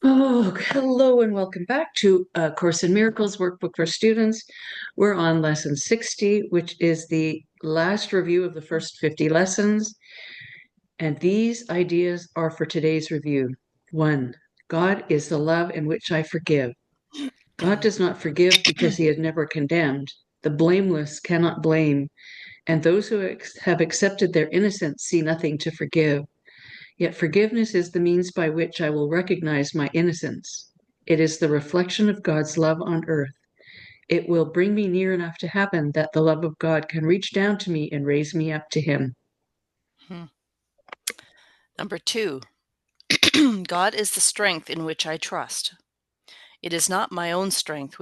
Oh, hello and welcome back to Course in Miracles workbook for students. We're on lesson 60, which is the last review of the first 50 lessons. And these ideas are for today's review. 1. God is the love in which I forgive. God does not forgive because he is never condemned. The blameless cannot blame, and those who have accepted their innocence see nothing to forgive. Yet forgiveness is the means by which I will recognize my innocence. It is the reflection of God's love on earth. It will bring me near enough to heaven that the love of God can reach down to me and raise me up to him. Number 2, God is the strength in which I trust. It is not my own strength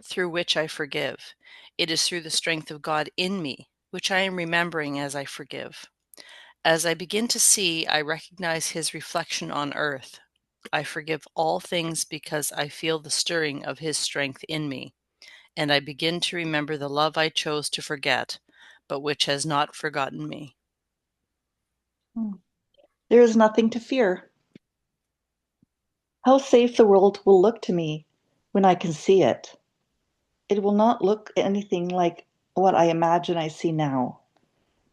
through which I forgive. It is through the strength of God in me, which I am remembering as I forgive. As I begin to see, I recognize his reflection on earth. I forgive all things because I feel the stirring of his strength in me, and I begin to remember the love I chose to forget, but which has not forgotten me. There is nothing to fear. How safe the world will look to me when I can see it. It will not look anything like what I imagine I see now.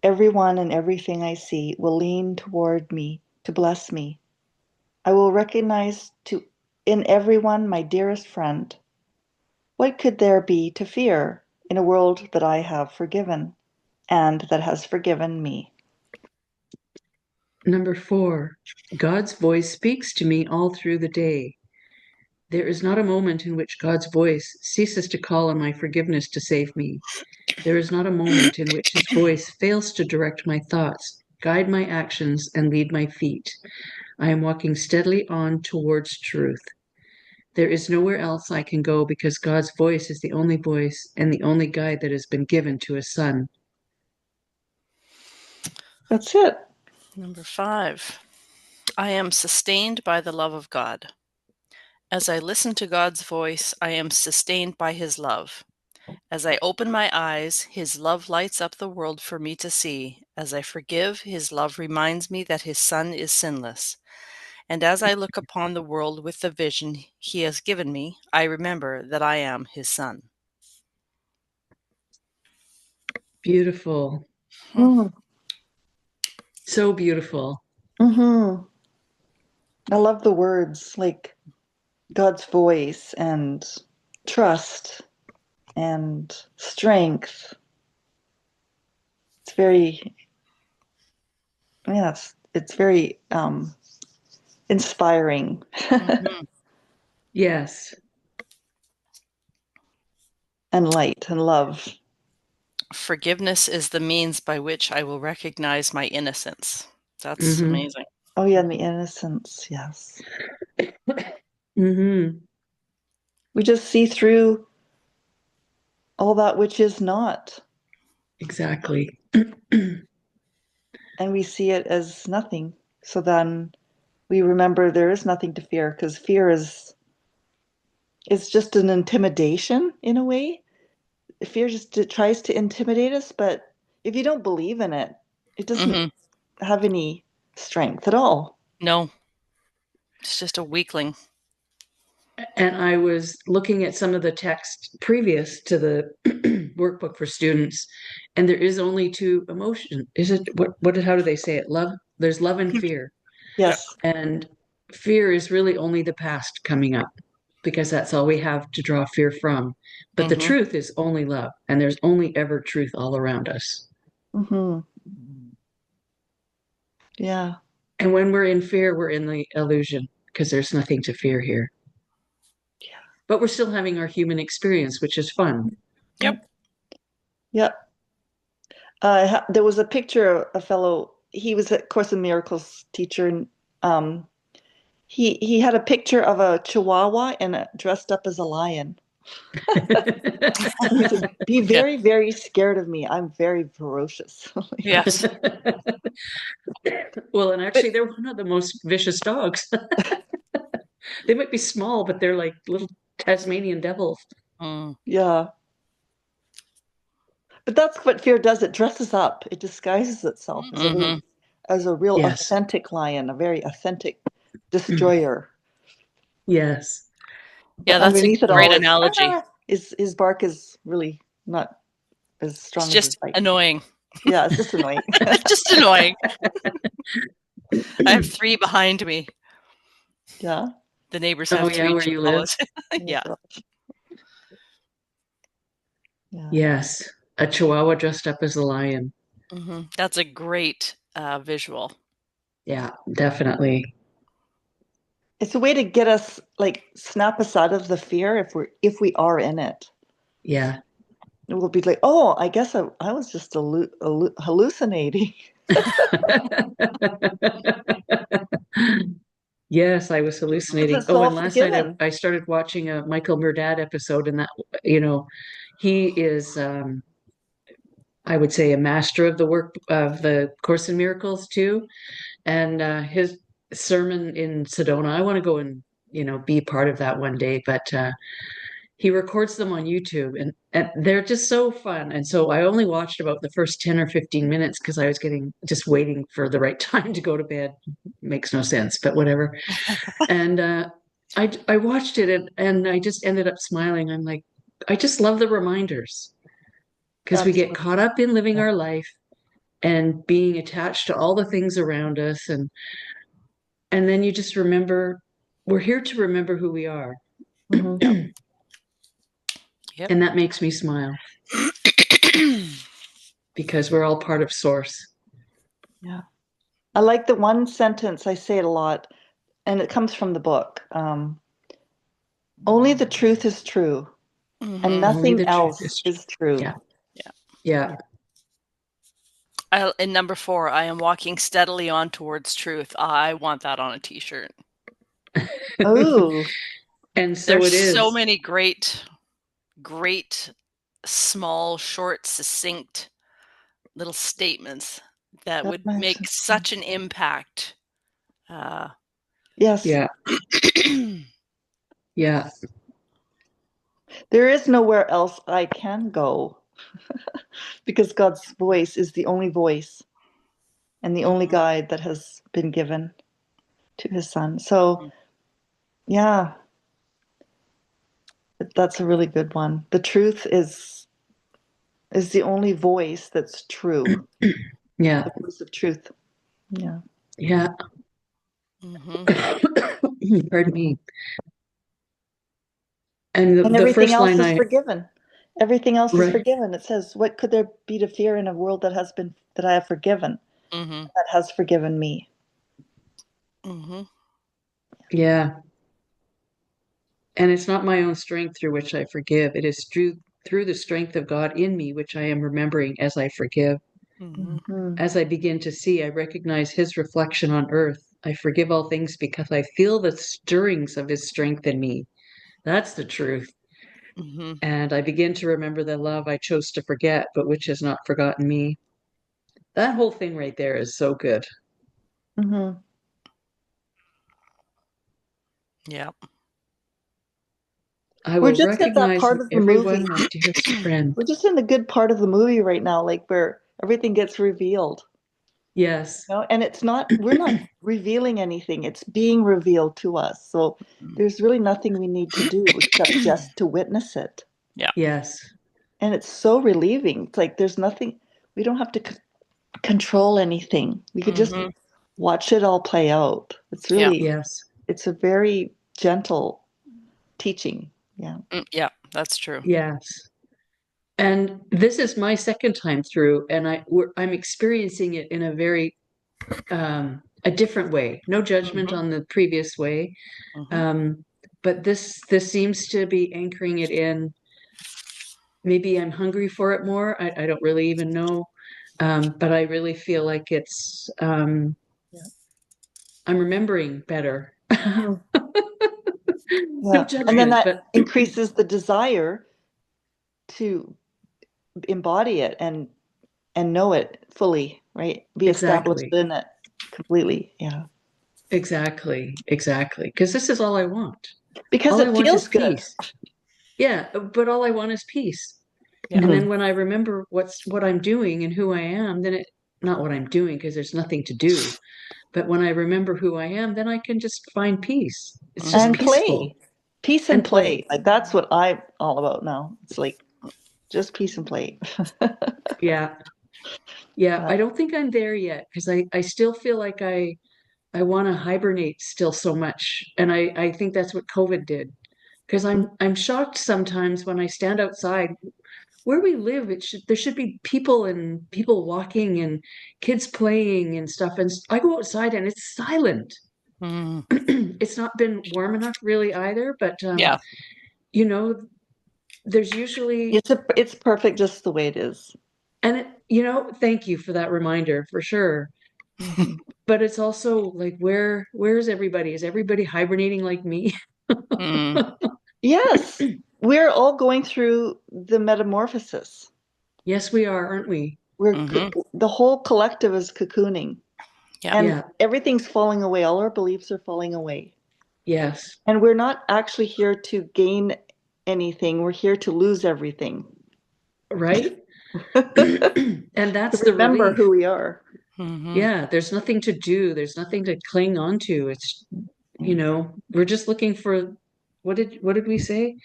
Everyone and everything I see will lean toward me to bless me. I will recognize in everyone my dearest friend. What could there be to fear in a world that I have forgiven and that has forgiven me? Number 4, God's voice speaks to me all through the day. There is not a moment in which God's voice ceases to call on my forgiveness to save me. There is not a moment in which his voice fails to direct my thoughts, guide my actions, and lead my feet. I am walking steadily on towards truth. There is nowhere else I can go because God's voice is the only voice and the only guide that has been given to his son. That's it. Number 5, I am sustained by the love of God. As I listen to God's voice, I am sustained by his love. As I open my eyes, his love lights up the world for me to see. As I forgive, his love reminds me that his son is sinless. And as I look upon the world with the vision he has given me, I remember that I am his son. Beautiful. Mm. So beautiful. Mm-hmm. I love the words like God's voice and trust and strength. It's very, it's very inspiring. Mhm. Yes. And light and love. Forgiveness is the means by which I will recognize my innocence. That's amazing. Oh yeah, and the innocence, yes. Mm-hmm. We just see through all that which is not. Exactly. And we see it as nothing. So then we remember there is nothing to fear because fear is it's just an intimidation in a way. Fear just tries to intimidate us, but if you don't believe in it, it doesn't Mhm. have any strength at all. No, it's just a weakling. And I was looking at some of the text previous to the workbook for students, and there is only two emotions. Is it how do they say it? Love, there's love and fear. Yeah. Yes. And fear is really only the past coming up because that's all we have to draw fear from. But the Mhm. truth is only love, and there's only ever truth all around us. Mm-hmm. Yeah. And when we're in fear, we're in the illusion because there's nothing to fear here. Yeah. But we're still having our human experience, which is fun. Yep. Yep. There was a picture of a fellow. He was a Course in Miracles teacher, and um, he had a picture of a Chihuahua and dressed up as a lion. He said, "Be Yeah. very, very scared of me. I'm very ferocious." Yes. Well, and But actually, they're one of the most vicious dogs. They might be small, but they're like little Tasmanian devils. Mm. yeah, but that's what fear does. It dresses up. It disguises itself Mhm. as a real Yes. authentic lion, a very authentic destroyer. Yes. Yeah, But that's a underneath it great all is analogy. his bark is really not as It's strong as his just bite. annoying. Yeah, it's just annoying. Just annoying. I have 3 behind me. Yeah. The neighbors Oh have yeah, 3 where you live? chihuahuas. Oh Yeah. gosh. Yeah. Yes. A chihuahua dressed up as a lion. That's a great visual. Yeah, definitely. It's a way to get us, like, snap us out of the fear if we are in it. Yeah. We'll be like, oh, I guess I was just hallucinating. Yes, I was Because hallucinating. it's Oh, all and last night forgiven. I started watching a Michael Murdad episode, and that, you know, he is, I would say, a master of the work of the Course in Miracles too. And his sermon in Sedona, I want to go and, be part of that one day, but he records them on YouTube, and they're just so fun. And so I only watched about the first 10 or 15 minutes because I was just waiting for the right time to go to bed. Makes no sense, but whatever. And I watched it, and I just ended up smiling. I'm like, I just love the reminders because we That's get caught up in living yeah. our life and being attached to all the things around us, and then you just remember we're here to remember who we are. Mhm. Yep. And that makes me smile because we're all part of Source. Yeah. I like the one sentence, I say it a lot, and it comes from the book. Only the truth is true, and Only nothing the truth else is is true. true. Yeah. Yeah. Yeah. In number 4, I am walking steadily on towards truth. I want that on a t-shirt. Oh, And so There's it so is. many great, small, short, succinct little statements that that's would nice. make such an impact. Uh, Yes, Yeah. Yeah. there is nowhere else I can go because God's voice is the only voice and the only guide that has been given to his son. So, yeah, that's a really good one. The truth is the only voice that's true, Yeah. the voice of truth. Yeah. Yeah. mhm. Pardon me. And the, And the everything first else line is forgiven. Everything else is right. forgiven. It says, "What could there be to fear in a world that I have forgiven, Mhm. that has forgiven me?" Mhm. Yeah. And it's not my own strength through which I forgive. It is through the strength of God in me, which I am remembering as I forgive. Mhm. Mhm. As I begin to see, I recognize his reflection on earth. I forgive all things because I feel the stirrings of his strength in me. That's the truth. Mhm. And I begin to remember the love I chose to forget, but which has not forgotten me. That whole thing right there is so good. Mhm. Yeah. I We're will just at that recognize part of the movie. everyone, my dearest friend. We're just in the good part of the movie right now, like where everything gets revealed. Yes. And we're not revealing anything. It's being revealed to us. So there's really nothing we need to do except just to witness it. Yeah. Yes. And it's so relieving. It's like there's nothing, we don't have to control anything. We could just Mhm. watch it all play out. Yeah. Yes. It's a very gentle teaching. Yeah. Yeah, that's true. Yes. And this is my second time through, and I'm experiencing it in a different way. No judgment Mhm. on the previous way, Mhm. um, but this seems to be anchoring it in. Maybe I'm hungry for it more. I don't really even know, but I really feel like Yeah. I'm remembering better. Mhm. No Yeah. And then judgment, that but increases the desire to embody it and know it fully, right? Be established exactly, in it completely. Yeah. exactly. Because this is all I want. Because All I it want is feels good. peace. Yeah, but all I want is peace. Yeah. And then Mhm. when I remember what I'm doing and who I am, then not what I'm doing because there's nothing to do. But when I remember who I am, then I can just find peace. It's just And Mhm. peaceful play. Peace and and play. play. Like that's what I'm all about now. It's like just peace and play. Yeah. Yeah. Yeah. I don't think I'm there yet because I still feel like I want to hibernate still so much. And I think that's what COVID did. Because I'm shocked sometimes when I stand outside where we live, there should be people and people walking and kids playing and stuff. And I go outside and it's silent. Mhm. It's not been warm enough really either, but Yeah. you know, there's usually It's perfect just the way it is. and thank you for that reminder for sure. Mhm. But it's also like where's everybody? Is everybody hibernating like me? Mm. Yes, we're all going through the metamorphosis. Yes, we are, aren't we? Mhm. The whole collective is cocooning, Yeah. and Yeah. everything's falling away. All our beliefs are falling away. Yes. And we're not actually here to gain anything. We're here to lose everything. Right? To And that's the remember relief. who we are. Mhm. Yeah, there's nothing to do. There's nothing to cling on to. We're just looking for what did we say?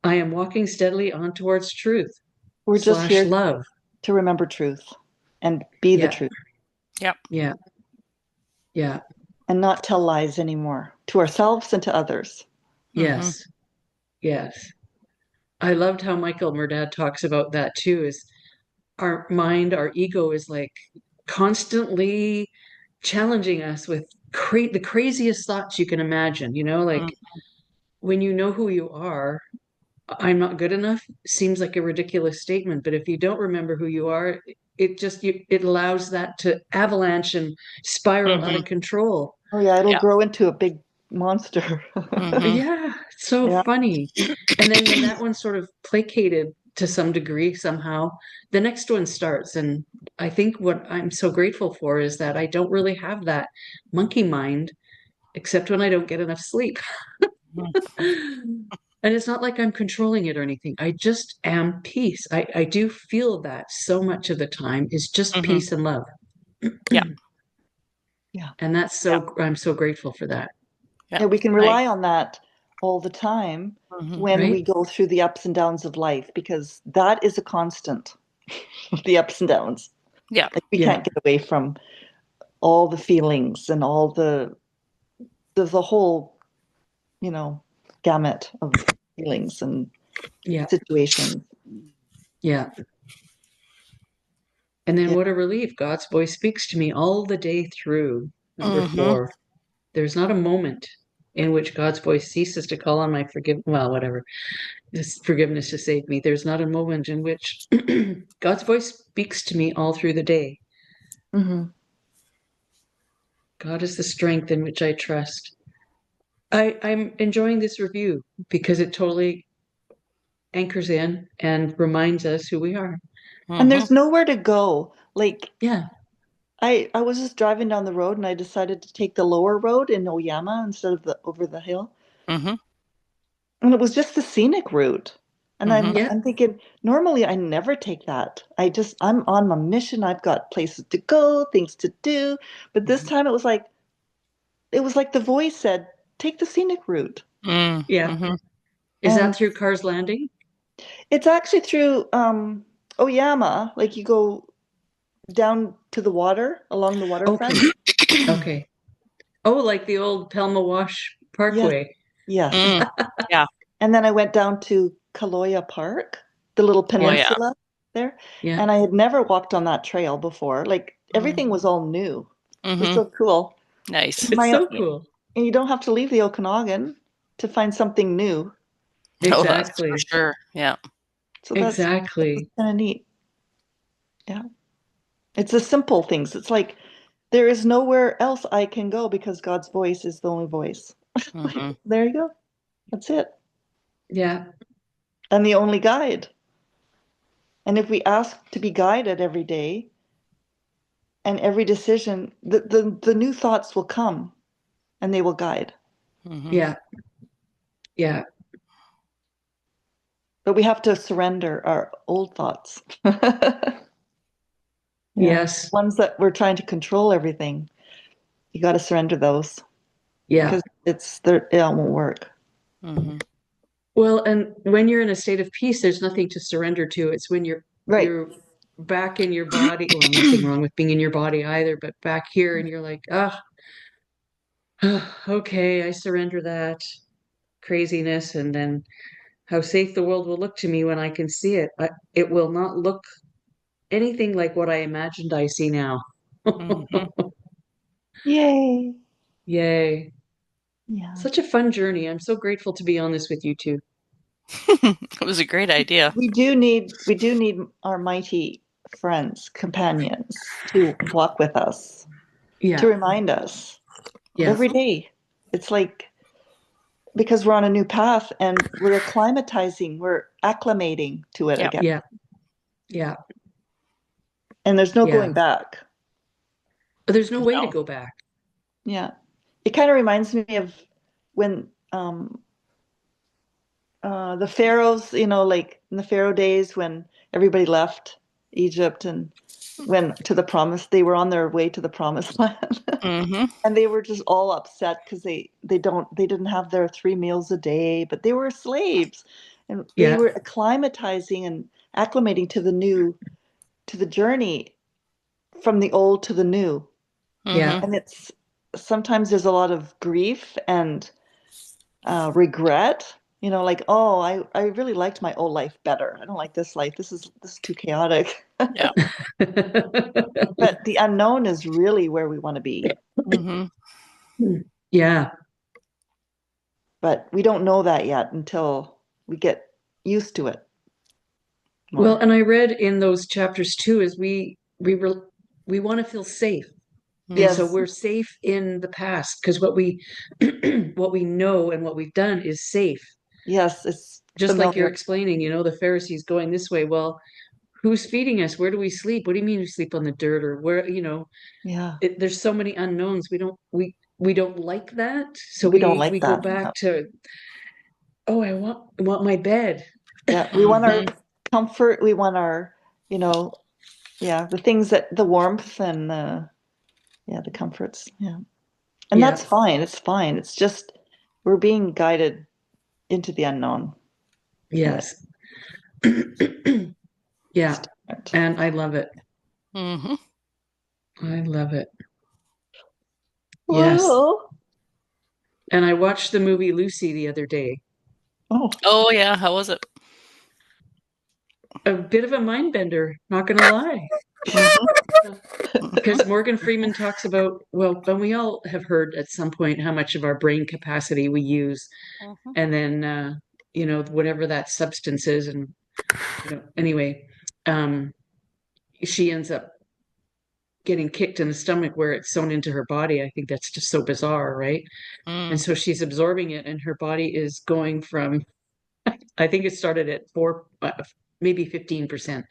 I am walking steadily on towards truth We're just slash here love. to remember truth and be the Yeah, truth Yep. yeah, yeah, and not tell lies anymore to ourselves and to others. Mhm. yes, yes. I loved how Michael Murdad talks about that too, is our mind, our ego is like constantly challenging us with the craziest thoughts you can imagine, like Mm. when you know who you are, I'm not good enough seems like a ridiculous statement, but if you don't remember who you are, it allows that to avalanche and spiral out Mhm. of control. Oh, yeah, it'll Yeah. grow into a big monster. Mhm. Yeah, it's so Yeah. funny. And then when that one's sort of placated to some degree somehow, the next one starts. And I think what I'm so grateful for is that I don't really have that monkey mind, except when I don't get enough sleep. And it's not like I'm controlling it or anything. I just am peace. I do feel that so much of the time is just Mhm. peace and love. Yeah. Yeah. And Yeah. I'm so grateful for that. Yeah. And we can I rely on that all the time Mhm. when we Right? go through the ups and downs of life, because that is a constant, the ups and downs. Yeah. Like we Yeah. can't get away from all the feelings and all the whole, you know, gamut of feelings and Yeah. situations. Yeah. And then Yeah. what a relief. God's voice speaks to me all the day through. Number Mhm. 4. There's not a moment in which God's voice ceases to call on my whatever. This forgiveness to save me. There's not a moment in which God's voice speaks to me all through the day. Hmm. God is the strength in which I trust. I'm enjoying this review because it totally anchors in and reminds us who we are. And Mhm. there's nowhere to go. Like Yeah. I was just driving down the road and I decided to take the lower road in Oyama instead of the over the hill. Mhm. And it was just the scenic route. And Mhm. I'm Yeah. I'm thinking, normally I never take that. I'm on my mission. I've got places to go, things to do. But this time it was like the voice said, take the scenic route. Mm. Yeah. Mhm. Is that And through Cars Landing? it's actually through Oyama, like you go down to the water along the waterfront. Okay. Okay. Oh, like the old Pelma Wash Yes, Parkway. yes. Mm. Yeah. And then I went down to Kaloya Park, the little Oh yeah. peninsula there. Yeah. And I had never walked on that trail before. Like Mm. everything was all new. It was Mhm. so cool. Nice. It's My, so cool. and you don't have to leave the Okanagan to find something new. Oh, that's for Exactly. sure. Yeah. So that was Exactly. kind of neat. Yeah. It's the simple things. It's like there is nowhere else I can go because God's voice is the only voice. Like, Mhm. there you go. That's it. Yeah. And the only guide. And if we ask to be guided every day and every decision, the new thoughts will come and they will guide. Mhm. Yeah. Yeah. But we have to surrender our old thoughts. Yeah. Yes. Ones that we're trying to control everything. You got to surrender those Yeah. because it won't work. Hmm. Well, and when you're in a state of peace, there's nothing to surrender to. It's when Right. you're back in your body. Well, nothing wrong with being in your body either, but back here and you're like, ah, okay, I surrender that craziness, and then how safe the world will look to me when I can see it. It will not look anything like what I imagined I see now. Hmm. Yay. Yay. Yeah. Such a fun journey. I'm so grateful to be on this with you too. It was a great idea. We do need our mighty friends, companions to walk with us, to Yeah. remind us Yeah. every day. It's like because we're on a new path and we're acclimatizing, we're acclimating to it Yeah. again. Yeah. Yeah. And there's no Yeah. going back. But there's no way to No. go back. Yeah. It kind of reminds me of when the pharaohs, like in the pharaoh days when everybody left Egypt and went to the promise, they were on their way to the promised land. Hmm. And they were just all upset because they didn't have their 3 meals a day, but they were slaves and they Yeah. were acclimatizing and acclimating to the journey from the old to the new. Yeah. Hmm. And it's sometimes there's a lot of grief and regret, like, oh, I really liked my old life better. I don't like this life. This is too chaotic. Yeah. But the unknown is really where we want to be. Hmm. Yeah. But we don't know that yet until we get used to it Well, more. and I read in those chapters too, is we want to feel safe. And so Yes, we're safe in the past because what we know and what we've done is safe. yes, it's Just like you're familiar. explaining, the Pharisees going this way. Well, who's feeding us? Where do we sleep? What do you mean we sleep on the dirt? Or where, Yeah, there's so many unknowns. We don't like that. So we don't we like go that. back No. to, oh, I want my bed. Yeah, we want our Hmm. comfort. We want our, you know, yeah, the things that the warmth and the comforts. Yeah, and Yeah. that's fine. It's fine. It's just we're being guided into the unknown. And Yes. it's Yeah. different. And I love it. Hmm. I love it. Yes. Well, And I watched the movie Lucy the other day. oh, Oh, yeah. How was it? A bit of a mind bender, not gonna lie. mhm. Because Morgan Freeman talks about, well, and we all have heard at some point how much of our brain capacity we use. Hmm. And then, whatever that substance is. And, anyway, um, she ends up getting kicked in the stomach where it's sewn into her body. I think that's just so bizarre, right? And Mm. so she's absorbing it, and her body is going from, I think it started at maybe 15%,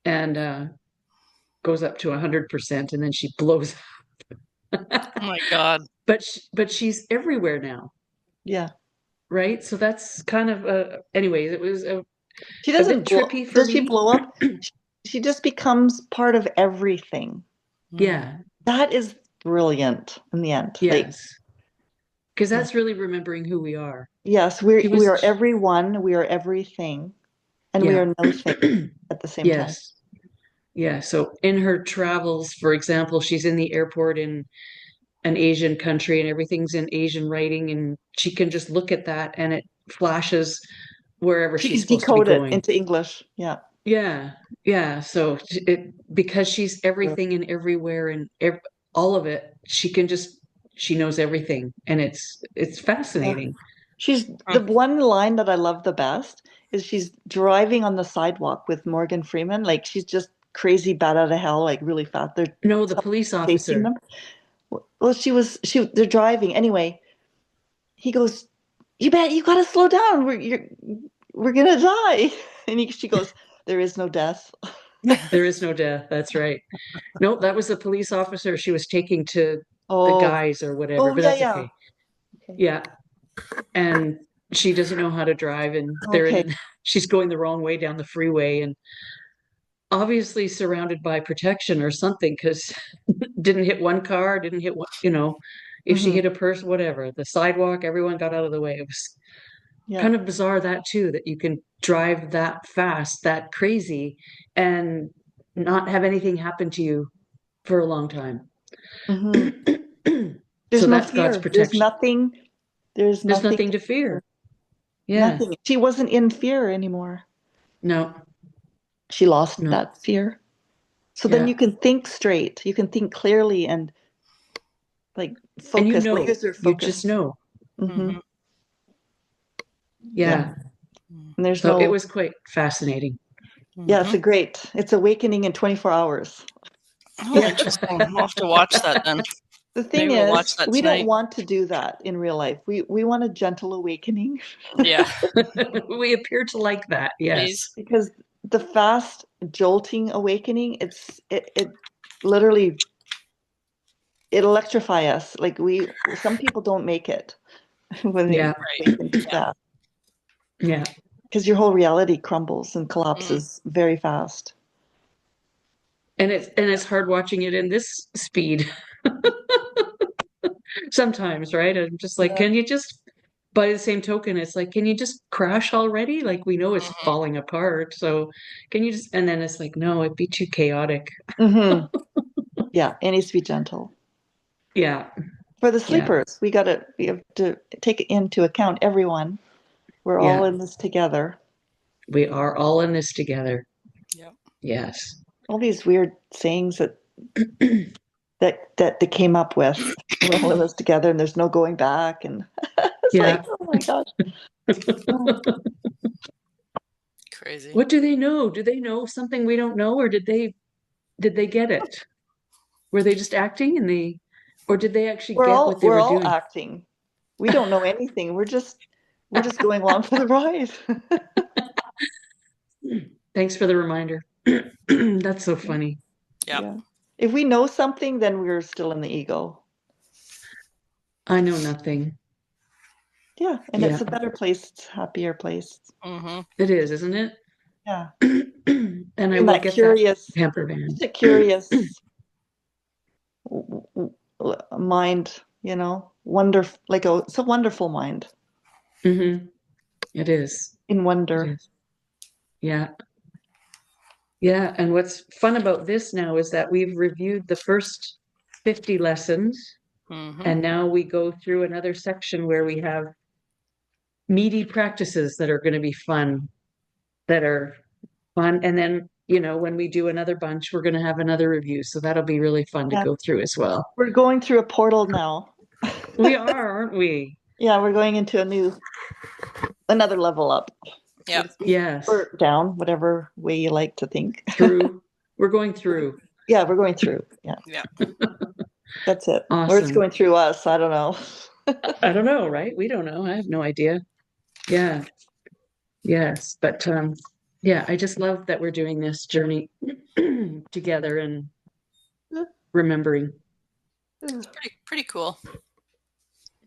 and goes up to 100%, and then she blows. Oh my God. But she's everywhere now, Yeah. right? So that's kind of anyway, it was She a doesn't bit blow. trippy for Does she me. blow up? She just becomes part of everything. Mm. Yeah, That is brilliant in the end. Like, yes, because yeah. that's really remembering who we are. Yes, She we was, are everyone, we are everything, and we yeah, are no thing at the same time. yes, yeah. So in her travels, for example, she's in the airport in an Asian country and everything's in Asian writing, and she can just look at that and it flashes wherever She she's can supposed to be decode it going. into English. Yeah. Yeah, yeah. So because she's everything and everywhere and all of it, she knows everything, and it's Yeah. fascinating. She's Mm. the one line that I love the best is she's driving on the sidewalk with Morgan Freeman. Like she's just crazy bat out of hell, like really fast. They're No, the police chasing officer. them. Well, they're driving. Anyway, he goes, you gotta slow down. We're gonna die. And she goes, there is no death. There is no death. That's right. No, that was the police officer she was taking to the Oh, guys or whatever, oh but yeah, that's yeah. okay. Okay. Yeah. And she doesn't know how to drive, and they're Okay. in she's going the wrong way down the freeway, and obviously surrounded by protection or something, because didn't hit one car, didn't hit one, if she Mhm. hit a person, whatever, the sidewalk, everyone got out of the way. It was Yeah. kind of bizarre that too, that you can drive that fast, that crazy, and not have anything happen to you for a long time. Mhm. There's So no that's God's fear. There's protection. nothing. There's There's nothing nothing to to fear. fear. Yeah. Nothing. She wasn't in fear anymore. No. She lost No. that fear. So then Yeah. you can think straight. You can think clearly and like And focus, laser you focus. just know. Mm-hmm. Yeah. And there's So it no, was quite fascinating. yeah, it's awakening in 24 hours. Oh, interesting. We'll have to watch that then. The thing Maybe we'll watch is, that we don't tonight. want to do that in real life. We want a gentle awakening Yeah, We appear to like that. Yes. please. because the fast jolting awakening, it literally it electrify us. Like some people don't make it when they Yeah. Right. awaken too Yeah. fast Yeah. because your whole reality crumbles and Mm. collapses very fast. And it's hard watching it in this speed sometimes, right? I'm just like, Yeah. can you just, by the same token, it's like, can you just crash already? Like, we know it's Mhm. falling apart. So can you just, and then it's like, no, it'd be too chaotic. Hmm. Yeah, it needs to be gentle. Yeah. For the Yeah. sleepers, we have to take into account everyone. We're all Yeah. in this together. We are all in this together. Yep. Yes. All these weird sayings that they came up with. We're all in this together, and there's no going back. And it's like, Yeah. oh my gosh. Crazy. What do they know? Do they know something we don't know, or did they get it? Were they just acting or did they actually get what they We're were all doing? acting. We don't know anything. We're just going along for the ride. Thanks for the reminder. That's so funny. Yep. Yeah. If we know something, then we're still in the ego. I know nothing. Yeah, and Yeah, it's a better place, it's a happier place. Mm-hmm. it is, isn't it? Yeah. And I In will that get that curious, hamper van. just a curious mind, wonder, it's a wonderful mind Hmm. It is. in It wonder. is. Yeah. Yeah. And what's fun about this now is that we've reviewed the first 50 lessons, Mm-hmm. and now we go through another section where we have meaty practices that are going to be fun, that are fun. And then, when we do another bunch, we're going to have another review. So that'll be really fun to Yeah. go through as well. We're going through a portal now. We are, aren't we? Yeah, we're going into another level up, so Yep. to speak, Yes. or down, whatever way you like to think. Through. We're going through. Yeah, we're going through. Yeah, Yep. that's it. Or it's Awesome. going through us. I don't know. I don't know, right? We don't know. I have no idea. Yeah. Yes. But yeah, I just love that we're doing this journey together and remembering. Pretty cool.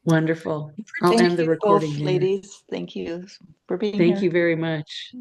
Wonderful. I'll Thank end the you recording both, there. ladies. Thank you for being Thank here. you very much.